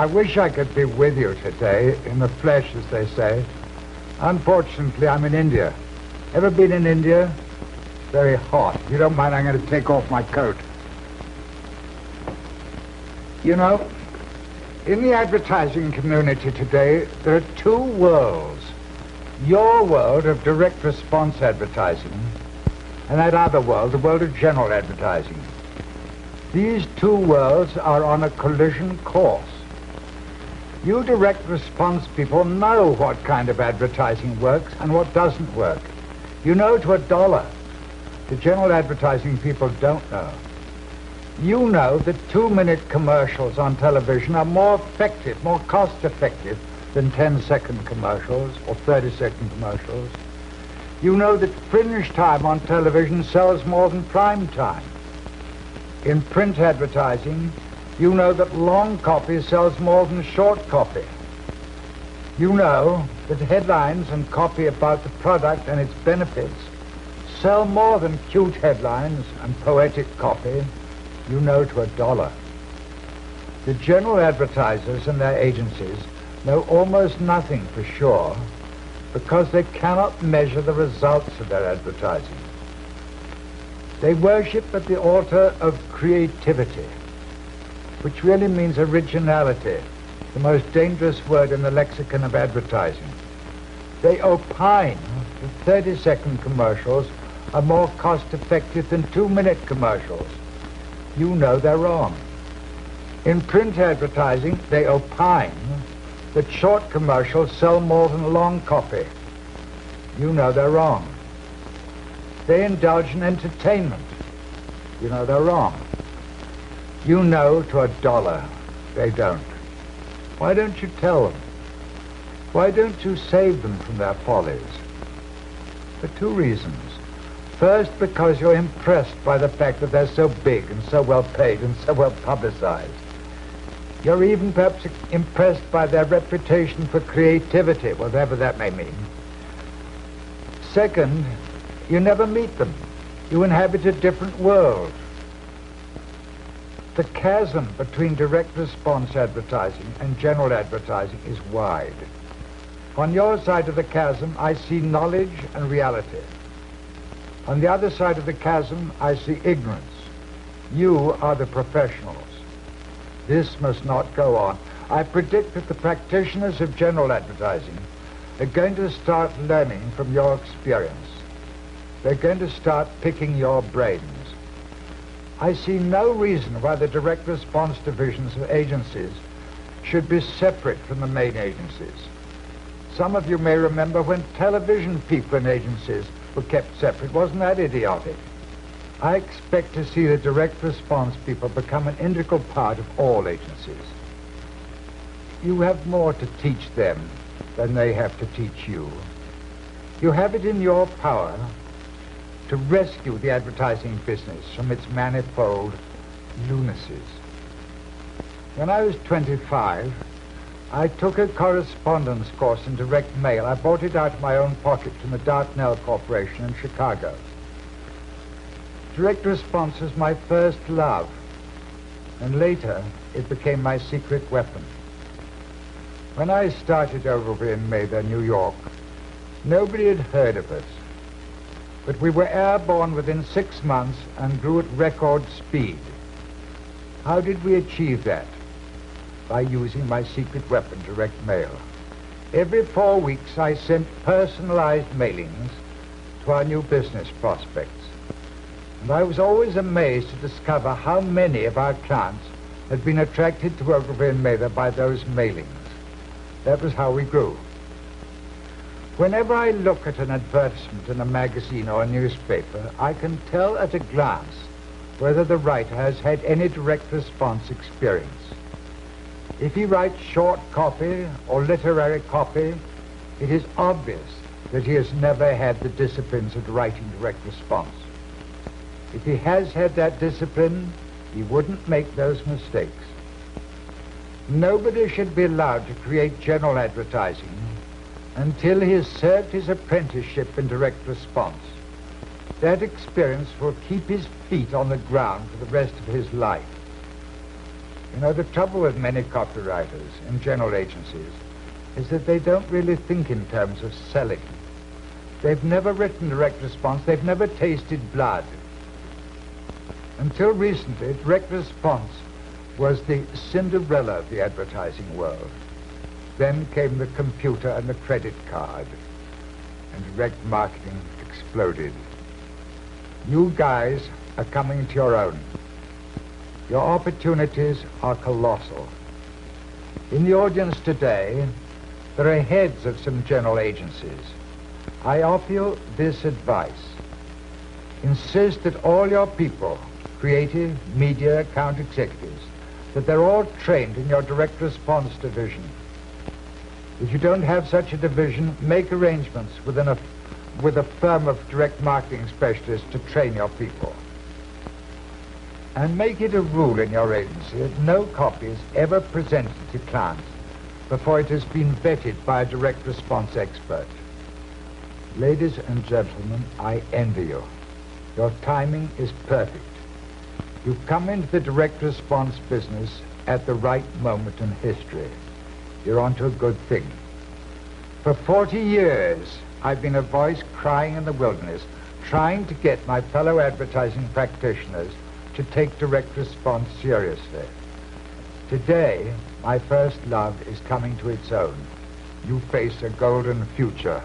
I wish I could be with you today, in the flesh, as they say. Unfortunately, I'm in India. Ever been in India? Very hot. If you don't mind, I'm going to take off my coat. You know, in the advertising community today, there are two worlds. Your world of direct response advertising, and that other world, the world of general advertising. These two worlds are on a collision course. You direct response people know what kind of advertising works and what doesn't work. You know to a dollar. The general advertising people don't know. You know that 2-minute commercials on television are more effective, more cost-effective than 10-second commercials or 30-second commercials. You know that fringe time on television sells more than prime time. In print advertising, you know that long copy sells more than short copy. You know that headlines and copy about the product and its benefits sell more than cute headlines and poetic copy. You know to a dollar. The general advertisers and their agencies know almost nothing for sure because they cannot measure the results of their advertising. They worship at the altar of creativity, which really means originality, the most dangerous word in the lexicon of advertising. They opine that 30-second commercials are more cost-effective than 2-minute commercials. You know they're wrong. In print advertising, they opine that short commercials sell more than long copy. You know they're wrong. They indulge in entertainment. You know they're wrong. You know to a dollar they don't. Why don't you tell them? Why don't you save them from their follies? For two reasons. First, because you're impressed by the fact that they're so big and so well paid and so well publicized. You're even perhaps impressed by their reputation for creativity, whatever that may mean. Second, you never meet them. You inhabit a different world. The chasm between direct response advertising and general advertising is wide. On your side of the chasm, I see knowledge and reality. On the other side of the chasm, I see ignorance. You are the professionals. This must not go on. I predict that the practitioners of general advertising are going to start learning from your experience. They're going to start picking your brains. I see no reason why the direct response divisions of agencies should be separate from the main agencies. Some of you may remember when television people in agencies were kept separate. Wasn't that idiotic? I expect to see the direct response people become an integral part of all agencies. You have more to teach them than they have to teach you. You have it in your power to rescue the advertising business from its manifold lunacies. When I was 25, I took a correspondence course in direct mail. I bought it out of my own pocket from the Dartnell Corporation in Chicago. Direct response was my first love, and later it became my secret weapon. When I started Ogilvy in Mather, New York, nobody had heard of us, but we were airborne within 6 months and grew at record speed. How did we achieve that? By using my secret weapon, direct mail. Every 4 weeks, I sent personalized mailings to our new business prospects. And I was always amazed to discover how many of our clients had been attracted to Ogilvy and Mather by those mailings. That was how we grew. Whenever I look at an advertisement in a magazine or a newspaper, I can tell at a glance whether the writer has had any direct response experience. If he writes short copy or literary copy, it is obvious that he has never had the disciplines of writing direct response. If he has had that discipline, he wouldn't make those mistakes. Nobody should be allowed to create general advertising until he has served his apprenticeship in direct response. That experience will keep his feet on the ground for the rest of his life. You know, the trouble with many copywriters and general agencies is that they don't really think in terms of selling. They've never written direct response. They've never tasted blood. Until recently, direct response was the Cinderella of the advertising world. Then came the computer and the credit card, and direct marketing exploded. You guys are coming to your own. Your opportunities are colossal. In the audience today, there are heads of some general agencies. I offer you this advice. Insist that all your people, creative, media, account executives, that they're all trained in your direct response division. If you don't have such a division, make arrangements with a firm of direct marketing specialists to train your people. And make it a rule in your agency that no copy is ever presented to clients before it has been vetted by a direct response expert. Ladies and gentlemen, I envy you. Your timing is perfect. You've come into the direct response business at the right moment in history. You're onto a good thing. For 40 years, I've been a voice crying in the wilderness, trying to get my fellow advertising practitioners to take direct response seriously. Today, my first love is coming to its own. You face a golden future.